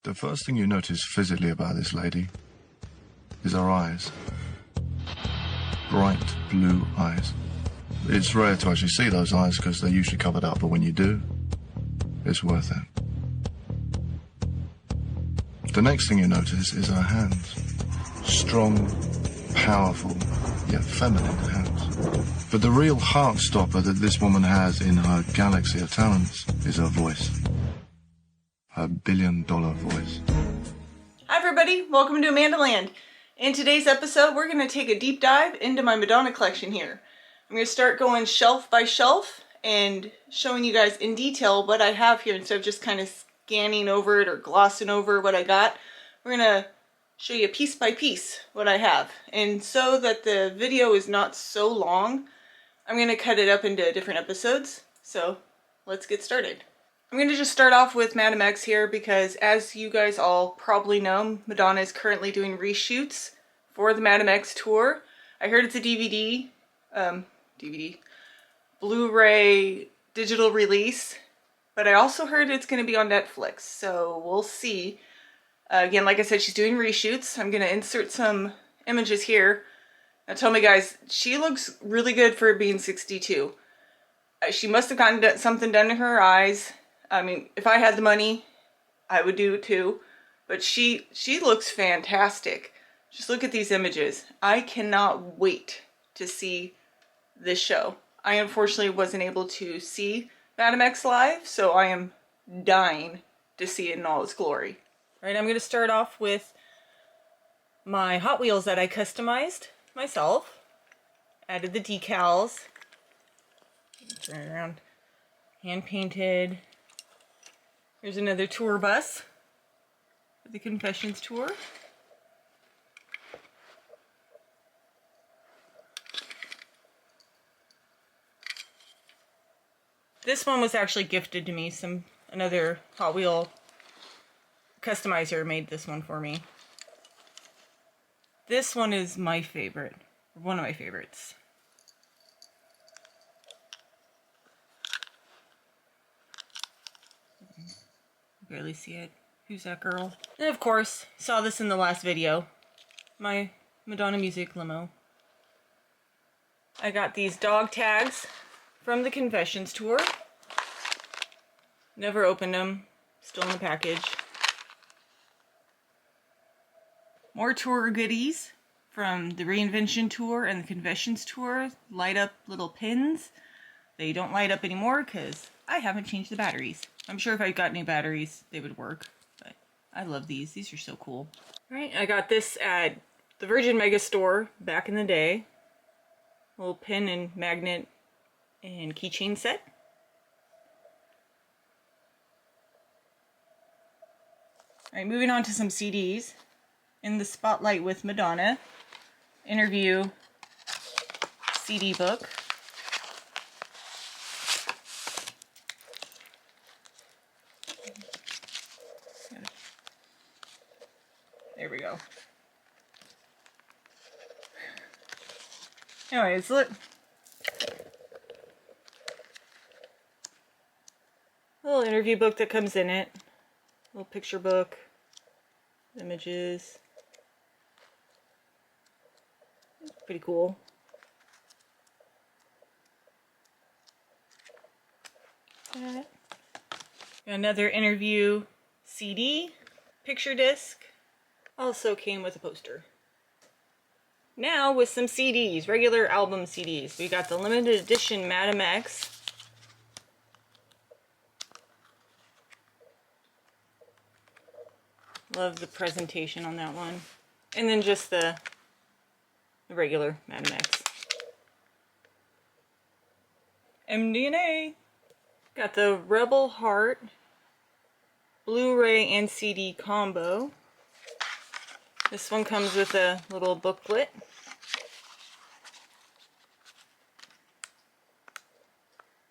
The first thing you notice physically about this lady is her eyes. Bright blue eyes. It's rare to actually see those eyes because they're usually covered up, but when you do, it's worth it. The next thing you notice is her hands. Strong, powerful, yet feminine hands. But the real heart stopper that this woman has in her galaxy of talents is her voice. Her billion-dollar voice. Hi everybody, welcome to Amanda Land. In today's episode, we're going to take a deep dive into my Madonna collection here. I'm going to start going shelf by shelf and showing you guys in detail what I have here instead of just kind of scanning over it or glossing over what I got. We're going to show you piece by piece what I have. And so that the video is not so long, I'm going to cut it up into different episodes. So let's get started. I'm going to just start off with Madame X here because, as you guys all probably know, Madonna is currently doing reshoots for the Madame X tour. I heard it's a DVD, Blu-ray digital release, but I also heard it's going to be on Netflix, so we'll see. Again, like I said, she's doing reshoots. I'm going to insert some images here. Now tell me guys, she looks really good for being 62. She must have gotten something done to her eyes. I mean, if I had the money, I would do it too. But she looks fantastic. Just look at these images. I cannot wait to see this show. I unfortunately wasn't able to see Madame X live, so I am dying to see it in all its glory. All right, I'm going to start off with my Hot Wheels that I customized myself. Added the decals. Turn it around. Hand painted. Here's another tour bus for the Confessions tour. This one was actually gifted to me. Another Hot Wheel customizer made this one for me. This one is my favorite, one of my favorites. Barely see it. Who's that girl? And of course, saw this in the last video. My Madonna music limo. I got these dog tags from the Confessions tour. Never opened them. Still in the package. More tour goodies from the Reinvention tour and the Confessions tour. Light up little pins. They don't light up anymore because I haven't changed the batteries. I'm sure if I got new batteries, they would work. But I love these. These are so cool. Alright, I got this at the Virgin Megastore back in the day. Little pin and magnet and keychain set. Alright, moving on to some CDs. In the Spotlight with Madonna interview CD book. There we go. Anyways, look. Little interview book that comes in it. Little picture book. Images. Pretty cool. Another interview CD. Picture disc. Also came with a poster. Now with some CDs, regular album CDs. We got the limited edition Madame X. Love the presentation on that one. And then just the regular Madame X. MDNA. Got the Rebel Heart Blu-ray and CD combo. This one comes with a little booklet.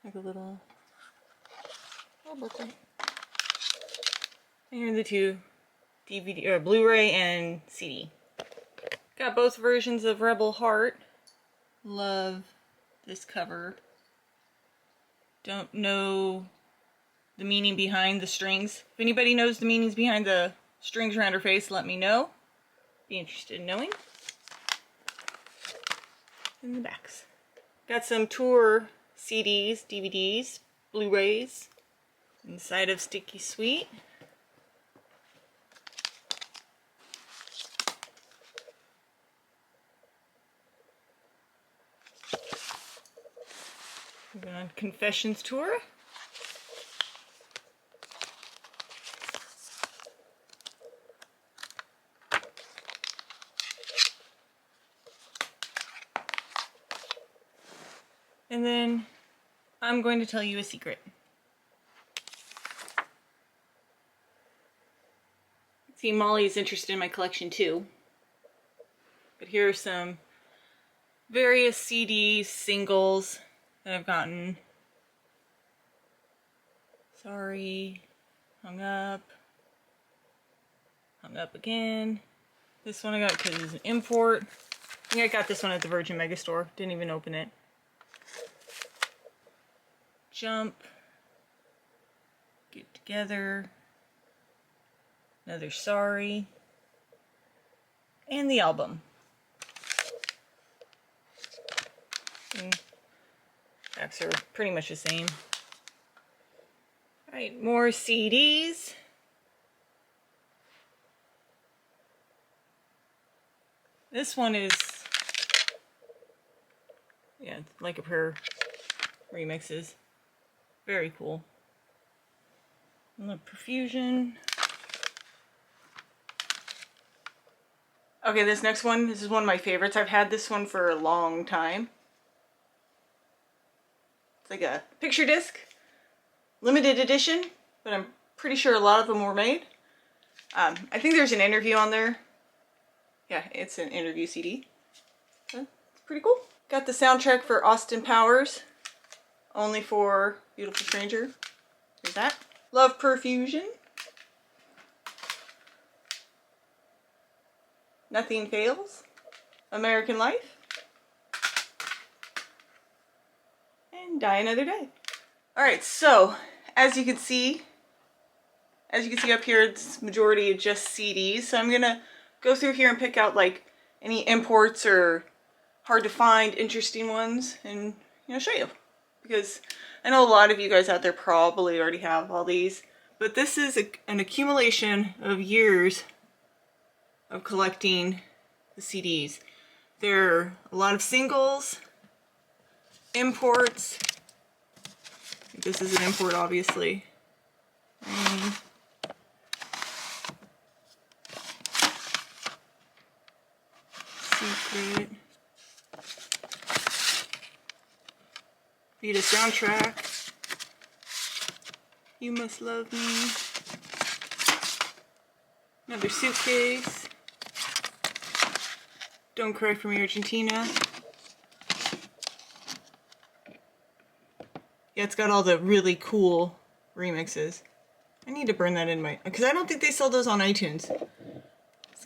Like a little booklet. And here are the two DVD or Blu-ray and CD. Got both versions of Rebel Heart. Love this cover. Don't know the meaning behind the strings. If anybody knows the meanings behind the strings around her face, let me know. Be interested in knowing. In the backs. Got some tour CDs, DVDs, Blu-rays inside of Sticky Sweet. We're going on Confessions tour. And then I'm going to tell you a secret. See, Molly is interested in my collection too. But here are some various CDs, singles that I've gotten. Sorry, hung up again. This one I got because it's an import. I think I got this one at the Virgin Megastore. Didn't even open it. Jump. Get Together. Another Sorry. And the album. And backs are pretty much the same. Alright, more CDs. This one is, yeah, Like a Prayer remixes. Very cool. And the Perfusion. Okay, this next one, this is one of my favorites. I've had this one for a long time. It's like a picture disc, limited edition, but I'm pretty sure a lot of them were made. I think there's an interview on there. Yeah, it's an interview CD. So, it's pretty cool. Got the soundtrack for Austin Powers, Only for Beautiful Stranger. There's that. Love Perfusion. Nothing Fails. American Life. And Die Another Day. Alright, so as you can see up here, it's majority of just CDs. So I'm gonna go through here and pick out like any imports or hard to find interesting ones and, you know, show you. Because I know a lot of you guys out there probably already have all these, but this is an accumulation of years of collecting the CDs. There are a lot of singles, imports. This is an import, obviously. Secret. Vita soundtrack. You Must Love Me. Another Suitcase. Don't Cry for Me, Argentina. Yeah, it's got all the really cool remixes. I need to burn that in my... because I don't think they sell those on iTunes.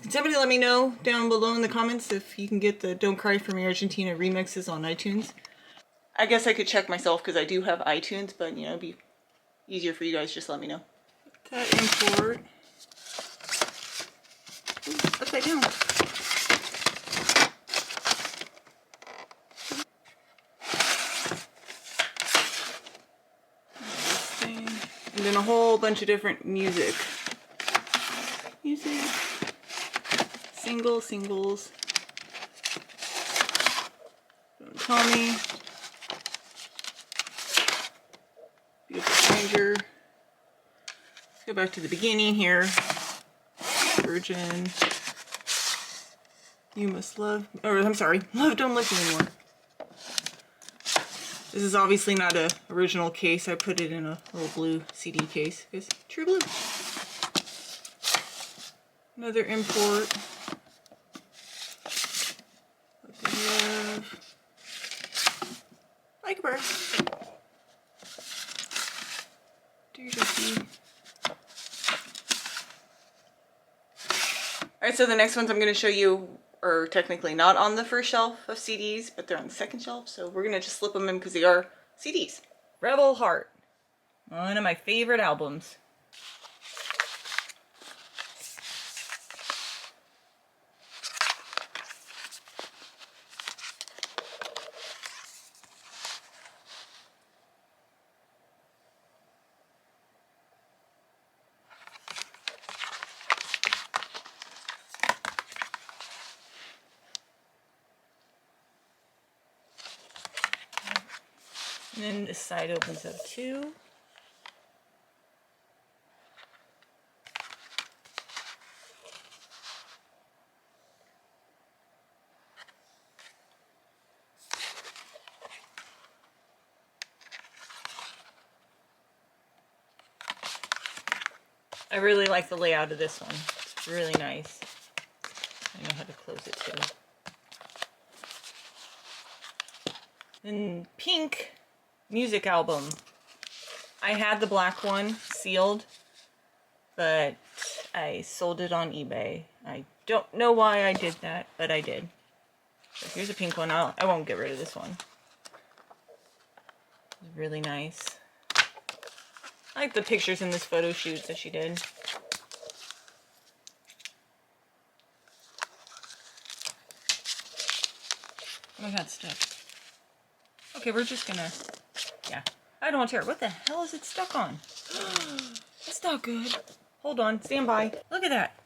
Can somebody let me know down below in the comments if you can get the Don't Cry for Me, Argentina remixes on iTunes? I guess I could check myself because I do have iTunes, but, you know, it'd be easier for you guys. Just let me know. That import. Ooh, upside down. And then a whole bunch of different music. Singles. Tommy. Beautiful Stranger. Let's go back to the beginning here. Virgin. You Must Love... or, I'm sorry. Love Don't Live Anymore. This is obviously not an original case. I put it in a little blue CD case. It's true blue. Another import. What do we have? Like a Prayer. Alright, so the next ones I'm going to show you are technically not on the first shelf of CDs, but they're on the second shelf, so we're going to just slip them in because they are CDs. Rebel Heart. One of my favorite albums. And then this side opens up too. I really like the layout of this one. It's really nice. I know how to close it too. Then pink music album. I had the black one sealed, but I sold it on eBay. I don't know why I did that, but I did. So here's a pink one. I won't get rid of this one. It's really nice. I like the pictures in this photo shoot that she did. Oh my god, stuck. Okay, we're just gonna... Yeah. I don't want to tear it. What the hell is it stuck on? That's not good. Hold on. Stand by. Look at that.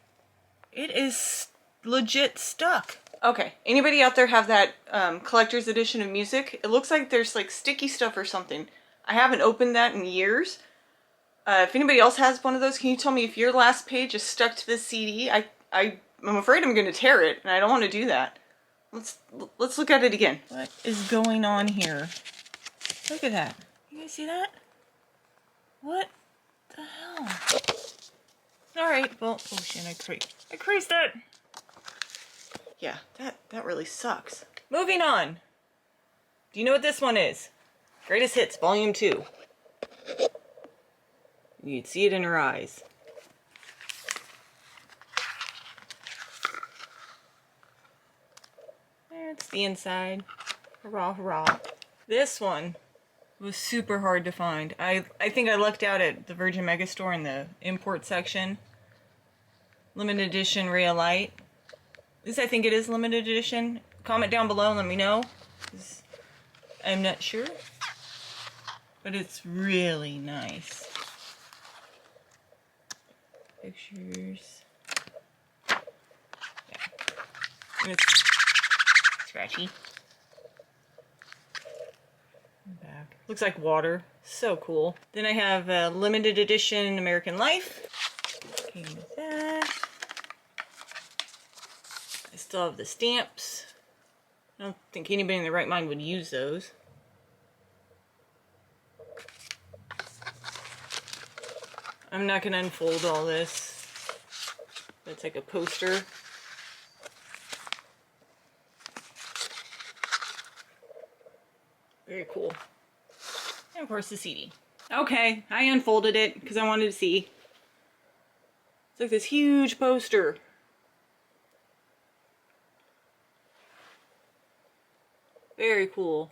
It is legit stuck. Okay. Anybody out there have that collector's edition of music? It looks like there's like sticky stuff or something. I haven't opened that in years. If anybody else has one of those, can you tell me if your last page is stuck to this CD? I'm afraid I'm going to tear it, and I don't want to do that. Let's look at it again. What is going on here? Look at that. You guys see that? What the hell? Alright, well, oh shit, I creased that. Yeah, that really sucks. Moving on. Do you know what this one is? Greatest Hits, Volume 2. You'd see it in her eyes. There's the inside. Hurrah, hurrah. This one was super hard to find. I think I lucked out at the Virgin Megastore in the import section. Limited edition Ray of Light. At least I think it is limited edition. Comment down below and let me know. I'm not sure. But it's really nice. Pictures. Yeah. And it's scratchy. Back. Looks like water. So cool. Then I have a limited edition American Life. Came with that. I still have the stamps. I don't think anybody in their right mind would use those. I'm not going to unfold all this. That's like a poster. Very cool. And of course the CD. Okay, I unfolded it because I wanted to see. It's like this huge poster. Very cool.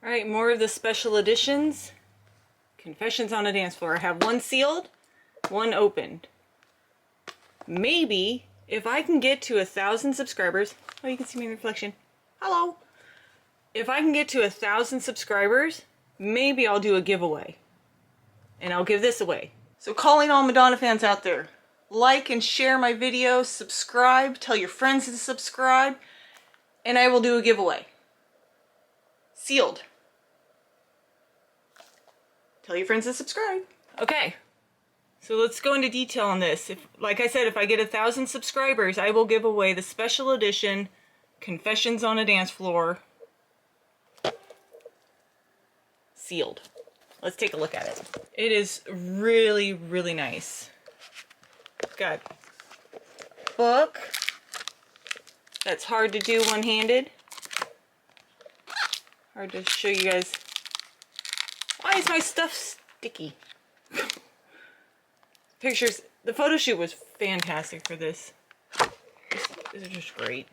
Alright, more of the special editions. Confessions on a Dance Floor. I have one sealed, one opened. Maybe, if I can get to 1,000 subscribers... Oh, you can see my reflection. Hello! If I can get to 1,000 subscribers, maybe I'll do a giveaway. And I'll give this away. So calling all Madonna fans out there. Like and share my video, subscribe, tell your friends to subscribe, and I will do a giveaway. Sealed. Tell your friends to subscribe. Okay, so let's go into detail on this. Like I said, if I get 1,000 subscribers, I will give away the special edition Confessions on a Dance Floor. Sealed. Let's take a look at it. It is really, really nice. Got a book. That's hard to do one-handed. Hard to show you guys. Why is my stuff sticky? Pictures. The photo shoot was fantastic for this. This is just great.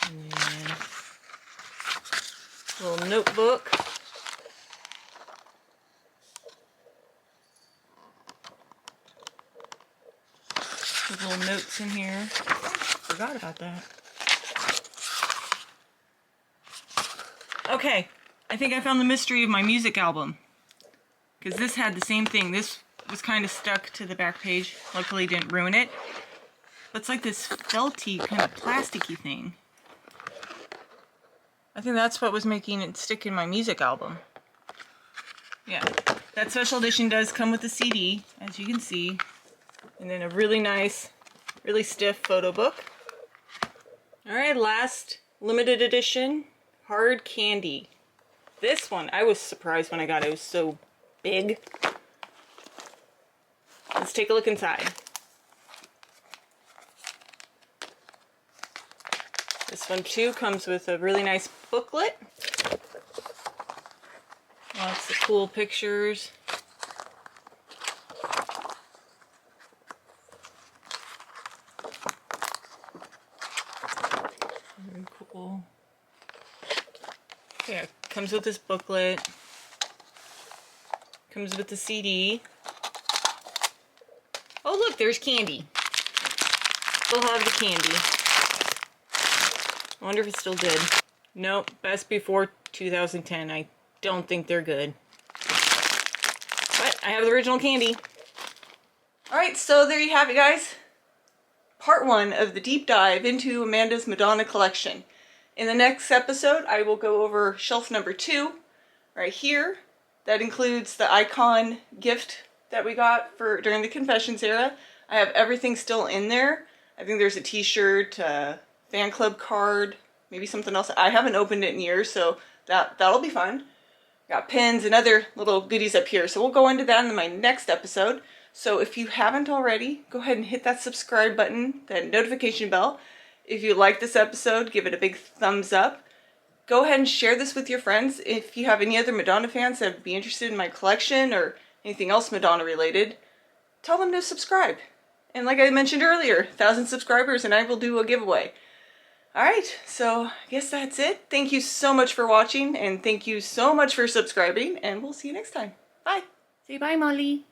And then a little notebook. With little notes in here. Forgot about that. Okay, I think I found the mystery of my music album. Because this had the same thing. This was kind of stuck to the back page. Luckily didn't ruin it. It's like this felty kind of plasticky thing. I think that's what was making it stick in my music album. Yeah, that special edition does come with a CD, as you can see. And then a really nice, really stiff photo book. Alright, last limited edition hard candy. This one, I was surprised when I got it. It was so big. Let's take a look inside. This one too comes with a really nice booklet. Lots of cool pictures. Very cool. Yeah, comes with this booklet. Comes with the CD. Oh look, there's candy. Still have the candy. I wonder if it's still good. Nope, best before 2010. I don't think they're good. But I have the original candy. Alright, so there you have it, guys. Part 1 of the deep dive into Amanda's Madonna collection. In the next episode, I will go over shelf number 2, right here. That includes the icon gift that we got for during the Confessions era. I have everything still in there. I think there's a t-shirt, fan club card, maybe something else. I haven't opened it in years, so that'll be fun. Got pins and other little goodies up here, so we'll go into that in my next episode. So if you haven't already, go ahead and hit that subscribe button, that notification bell. If you like this episode, give it a big thumbs up. Go ahead and share this with your friends. If you have any other Madonna fans that would be interested in my collection or anything else Madonna related, tell them to subscribe. And like I mentioned earlier, 1,000 subscribers and I will do a giveaway. Alright, so I guess that's it. Thank you so much for watching and thank you so much for subscribing and we'll see you next time. Bye. Say bye, Molly.